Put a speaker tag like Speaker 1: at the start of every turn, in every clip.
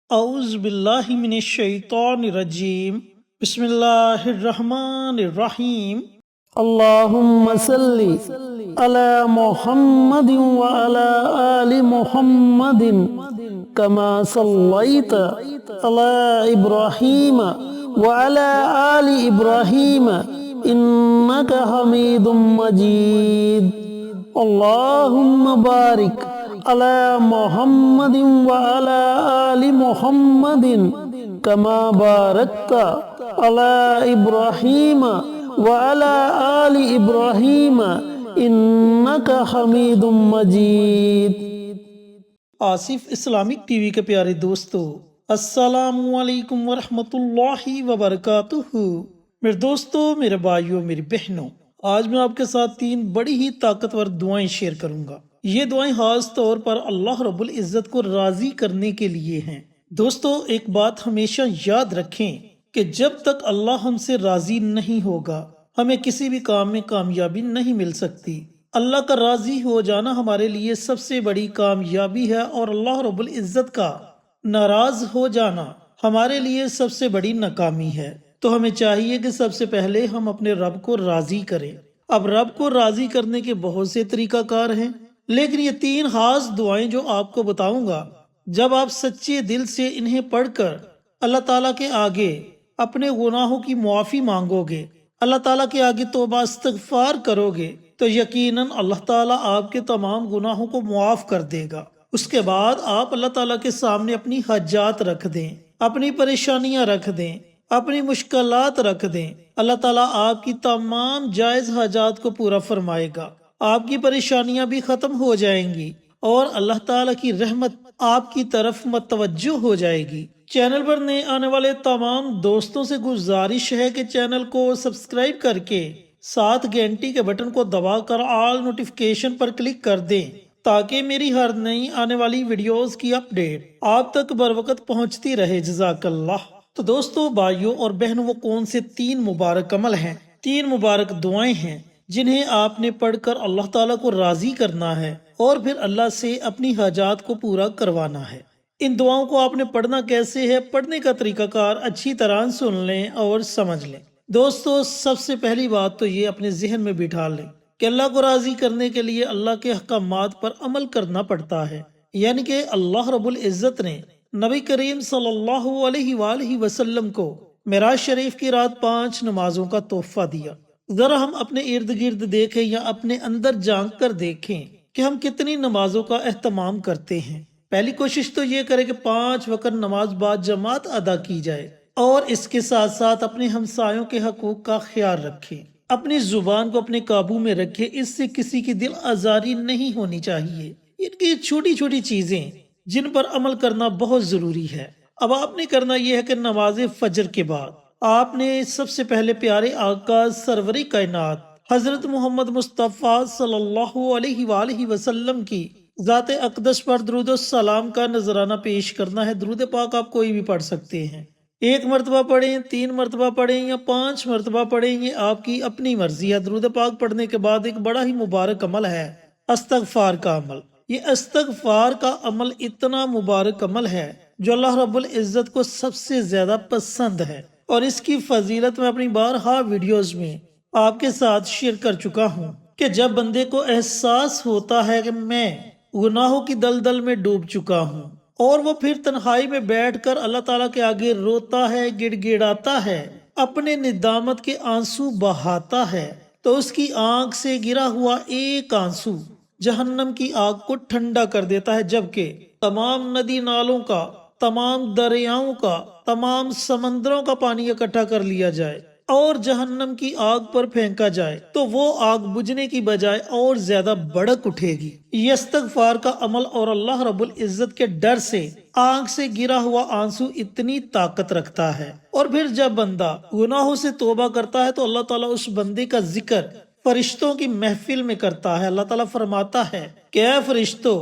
Speaker 1: اعوذ باللہ من الشیطان الرجیم بسم اللہ الرحمن الرحیم
Speaker 2: اللهم صل على محمد وعلى آل محمد كما صليت على إبراهيم وعلى آل إبراهيم إنك حميد مجيد اللهم بارك على محمد وعلى آل محمد كما باركت على إبراهيم وعلى آل إبراهيم إنك حميد مجيد۔
Speaker 1: آصف اسلامک ٹی وی کے پیارے دوستو، السلام علیکم ورحمۃ اللہ وبرکاتہ۔ میرے دوستو، میرے بھائیوں، میری بہنوں، آج میں آپ کے ساتھ 3 بڑی ہی طاقتور دعائیں شیئر کروں گا۔ یہ دعائیں خاص طور پر اللہ رب العزت کو راضی کرنے کے لیے ہیں۔ دوستو، ایک بات ہمیشہ یاد رکھیں کہ جب تک اللہ ہم سے راضی نہیں ہوگا، ہمیں کسی بھی کام میں کامیابی نہیں مل سکتی۔ اللہ کا راضی ہو جانا ہمارے لیے سب سے بڑی کامیابی ہے، اور اللہ رب العزت کا ناراض ہو جانا ہمارے لیے سب سے بڑی ناکامی ہے۔ تو ہمیں چاہیے کہ سب سے پہلے ہم اپنے رب کو راضی کریں۔ اب رب کو راضی کرنے کے بہت سے طریقہ کار ہیں، لیکن یہ 3 خاص دعائیں جو آپ کو بتاؤں گا، جب آپ سچے دل سے انہیں پڑھ کر اللہ تعالیٰ کے آگے اپنے گناہوں کی معافی مانگو گے، اللہ تعالیٰ کے آگے توبہ استغفار کرو گے، تو یقیناً اللہ تعالیٰ آپ کے تمام گناہوں کو معاف کر دے گا۔ اس کے بعد آپ اللہ تعالیٰ کے سامنے اپنی حاجات رکھ دیں، اپنی پریشانیاں رکھ دیں، اپنی مشکلات رکھ دیں۔ اللہ تعالیٰ آپ کی تمام جائز حاجات کو پورا فرمائے گا، آپ کی پریشانیاں بھی ختم ہو جائیں گی، اور اللہ تعالیٰ کی رحمت آپ کی طرف متوجہ ہو جائے گی۔ چینل پر نئے آنے والے تمام دوستوں سے گزارش ہے کہ چینل کو سبسکرائب کر کے ساتھ گھنٹی کے بٹن کو دبا کر آل نوٹیفیکیشن پر کلک کر دیں، تاکہ میری ہر نئی آنے والی ویڈیوز کی اپڈیٹ آپ تک بر وقت پہنچتی رہے۔ جزاک اللہ۔ تو دوستو، بھائیوں اور بہنوں، وہ کون سے 3 مبارک عمل ہیں، 3 مبارک دعائیں ہیں جنہیں آپ نے پڑھ کر اللہ تعالیٰ کو راضی کرنا ہے اور پھر اللہ سے اپنی حاجات کو پورا کروانا ہے۔ ان دعاؤں کو آپ نے پڑھنا کیسے ہے، پڑھنے کا طریقہ کار اچھی طرح سن لیں اور سمجھ لیں۔ دوستو، سب سے پہلی بات تو یہ اپنے ذہن میں بٹھا لیں کہ اللہ کو راضی کرنے کے لیے اللہ کے احکامات پر عمل کرنا پڑتا ہے، یعنی کہ اللہ رب العزت نے نبی کریم صلی اللہ علیہ وآلہ وسلم کو معراج شریف کی رات 5 نمازوں کا تحفہ دیا۔ ذرا ہم اپنے ارد گرد دیکھیں یا اپنے اندر جھانک کر دیکھیں کہ ہم کتنی نمازوں کا اہتمام کرتے ہیں۔ پہلی کوشش تو یہ کرے کہ 5 وقت نماز بعد جماعت ادا کی جائے، اور اس کے ساتھ ساتھ اپنے ہمسایوں کے حقوق کا خیال رکھیں، اپنی زبان کو اپنے قابو میں رکھیں، اس سے کسی کی دل آزاری نہیں ہونی چاہیے۔ ان کی چھوٹی چھوٹی چیزیں جن پر عمل کرنا بہت ضروری ہے۔ اب آپ نے کرنا یہ ہے کہ نماز فجر کے بعد آپ نے سب سے پہلے پیارے آقا سرور کائنات حضرت محمد مصطفیٰ صلی اللہ علیہ وآلہ وسلم کی ذات اقدس پر درود و سلام کا نذرانہ پیش کرنا ہے۔ درود پاک آپ کوئی بھی پڑھ سکتے ہیں، 1 مرتبہ پڑھیں، 3 مرتبہ پڑھیں یا 5 مرتبہ پڑھیں، یہ آپ کی اپنی مرضی ہے۔ درود پاک پڑھنے کے بعد ایک بڑا ہی مبارک عمل ہے استغفار کا عمل۔ یہ استغفار کا عمل اتنا مبارک عمل ہے جو اللہ رب العزت کو سب سے زیادہ پسند ہے، اور اس کی فضیلت میں اپنی بارہا ویڈیوز میں آپ کے ساتھ شیئر کر چکا ہوں کہ جب بندے کو احساس ہوتا ہے کہ میں گناہوں کی دلدل میں ڈوب چکا ہوں، اور وہ پھر تنہائی میں بیٹھ کر اللہ تعالیٰ کے آگے روتا ہے، گڑ گڑاتا ہے، اپنے ندامت کے آنسو بہاتا ہے، تو اس کی آنکھ سے گرا ہوا ایک آنسو جہنم کی آگ کو ٹھنڈا کر دیتا ہے، جبکہ تمام ندی نالوں کا، تمام دریاؤں کا، تمام سمندروں کا پانی اکٹھا کر لیا جائے اور جہنم کی آگ پر پھینکا جائے تو وہ آگ بجھنے کی بجائے اور زیادہ بھڑک اٹھے گی۔ یہ استغفار کا عمل اور اللہ رب العزت کے ڈر سے آنکھ سے گرا ہوا آنسو اتنی طاقت رکھتا ہے، اور پھر جب بندہ گناہوں سے توبہ کرتا ہے تو اللہ تعالیٰ اس بندے کا ذکر فرشتوں کی محفل میں کرتا ہے۔ اللہ تعالیٰ فرماتا ہے کہ اے فرشتوں،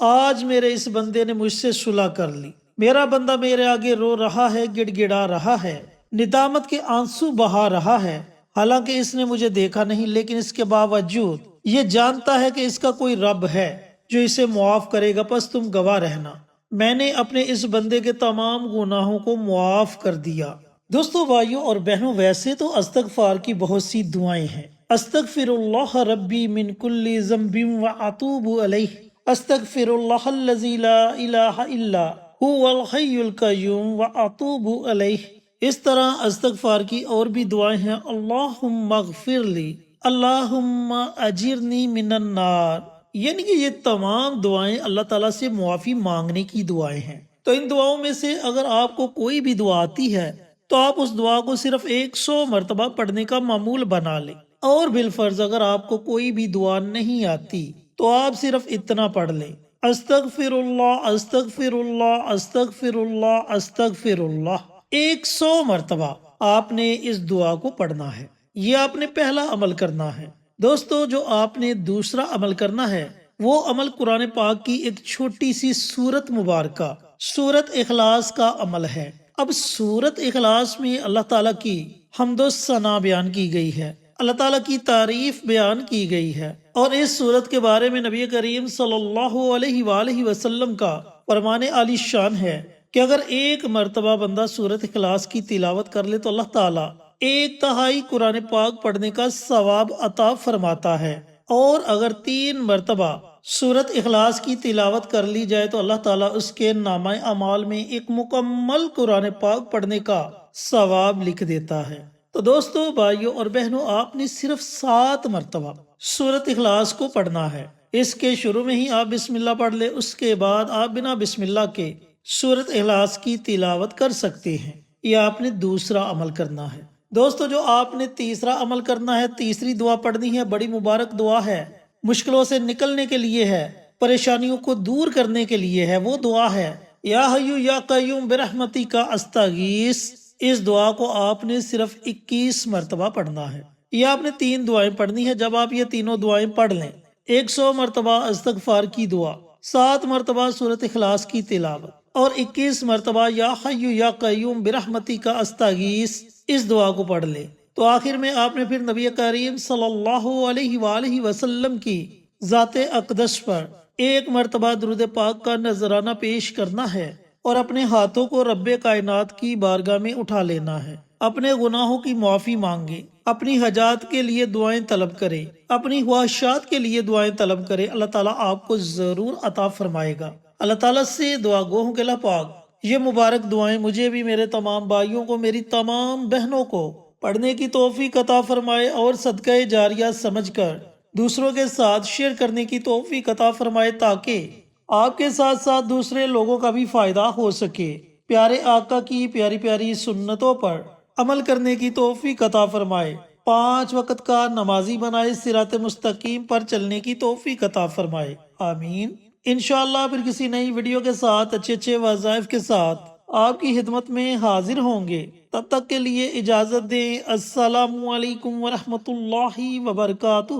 Speaker 1: آج میرے اس بندے نے مجھ سے صلح کر لی، میرا بندہ میرے آگے رو رہا ہے، گڑ گڑا رہا ہے، ندامت کے آنسو بہا رہا ہے، حالانکہ اس نے مجھے دیکھا نہیں، لیکن اس کے باوجود یہ جانتا ہے کہ اس کا کوئی رب ہے جو اسے معاف کرے گا، پس تم گواہ رہنا۔ میں نے اپنے اس بندے کے تمام گناہوں کو معاف کر دیا۔ دوستو، بھائیوں اور بہنوں، ویسے تو استغفار کی بہت سی دعائیں ہیں۔ استغفر اللہ ربی من کل ذنب واتوب الیہ، استغفر اللہ الذی لا الہ الا هو الحی القیوم واتوب الیہ۔ اس طرح استغفار کی اور بھی دعائیں ہیں۔ اللہم اغفر لی، اللہم اجرنی من النار، یعنی کہ یہ تمام دعائیں اللہ تعالیٰ سے معافی مانگنے کی دعائیں ہیں۔ تو ان دعاؤں میں سے اگر آپ کو کوئی بھی دعا آتی ہے تو آپ اس دعا کو صرف 100 مرتبہ پڑھنے کا معمول بنا لیں، اور بالفرض اگر آپ کو کوئی بھی دعا نہیں آتی تو آپ صرف اتنا پڑھ لیں، استغفر اللہ استغفر اللہ استغفر اللہ استغفر اللہ، 100 مرتبہ آپ نے اس دعا کو پڑھنا ہے۔ یہ آپ نے پہلا عمل کرنا ہے۔ دوستو، جو آپ نے دوسرا عمل کرنا ہے وہ عمل قرآن پاک کی ایک چھوٹی سی سورت مبارکہ سورت اخلاص کا عمل ہے۔ اب سورت اخلاص میں اللہ تعالیٰ کی حمد و ثنا بیان کی گئی ہے، اللہ تعالیٰ کی تعریف بیان کی گئی ہے، اور اس سورت کے بارے میں نبی کریم صلی اللہ علیہ وآلہ وسلم کا فرمان عالی شان ہے کہ اگر ایک مرتبہ بندہ سورت اخلاص کی تلاوت کر لے تو اللہ تعالیٰ 1/3 قرآن پاک پڑھنے کا ثواب عطا فرماتا ہے، اور اگر 3 مرتبہ سورت اخلاص کی تلاوت کر لی جائے تو اللہ تعالیٰ اس کے نامہ اعمال میں ایک مکمل قرآن پاک پڑھنے کا ثواب لکھ دیتا ہے۔ تو دوستو، بھائیوں اور بہنوں، آپ نے صرف 7 مرتبہ سورت اخلاص کو پڑھنا ہے۔ اس کے شروع میں ہی آپ بسم اللہ پڑھ لیں، اس کے بعد آپ بنا بسم اللہ کے سورت اخلاص کی تلاوت کر سکتے ہیں۔ یہ آپ نے دوسرا عمل کرنا ہے۔ دوستو، جو آپ نے تیسرا عمل کرنا ہے، تیسری دعا پڑھنی ہے، بڑی مبارک دعا ہے، مشکلوں سے نکلنے کے لیے ہے، پریشانیوں کو دور کرنے کے لیے ہے۔ وہ دعا ہے یا حیو یا قیوم برحمتک استغیث۔ اس دعا کو آپ نے صرف 21 مرتبہ پڑھنا ہے۔ یہ آپ نے 3 دعائیں پڑھنی ہے۔ جب آپ یہ تینوں دعائیں پڑھ لیں، 100 مرتبہ استغفار کی دعا، 7 مرتبہ سورت اخلاص کی تلاوت، اور 21 مرتبہ یا حیو یا قیوم برحمتک استغیث، اس دعا کو پڑھ لیں، تو آخر میں آپ نے پھر نبی کریم صلی اللہ علیہ وآلہ وسلم کی ذات اقدس پر 1 مرتبہ درود پاک کا نذرانہ پیش کرنا ہے، اور اپنے ہاتھوں کو رب کائنات کی بارگاہ میں اٹھا لینا ہے، اپنے گناہوں کی معافی مانگے، اپنی حاجات کے لیے دعائیں طلب کرے، اپنی خواہشات کے لیے دعائیں طلب کرے۔ اللہ تعالیٰ آپ کو ضرور عطا فرمائے گا۔ اللہ تعالیٰ سے دعا گو ہوں کہ اللہ پاک یہ مبارک دعائیں مجھے بھی، میرے تمام بھائیوں کو، میری تمام بہنوں کو پڑھنے کی توفیق عطا فرمائے، اور صدقہ جاریہ سمجھ کر دوسروں کے ساتھ شیئر کرنے کی توفیق عطا فرمائے، تاکہ آپ کے ساتھ ساتھ دوسرے لوگوں کا بھی فائدہ ہو سکے۔ پیارے آقا کی پیاری پیاری سنتوں پر عمل کرنے کی توفیق عطا فرمائے، 5 وقت کا نمازی بنائے، صراط مستقیم پر چلنے کی توفیق عطا فرمائے، آمین۔ انشاءاللہ پھر کسی نئی ویڈیو کے ساتھ اچھے وظائف کے ساتھ آپ کی خدمت میں حاضر ہوں گے۔ تب تک کے لیے اجازت دیں۔ السلام علیکم ورحمۃ اللہ وبرکاتہ۔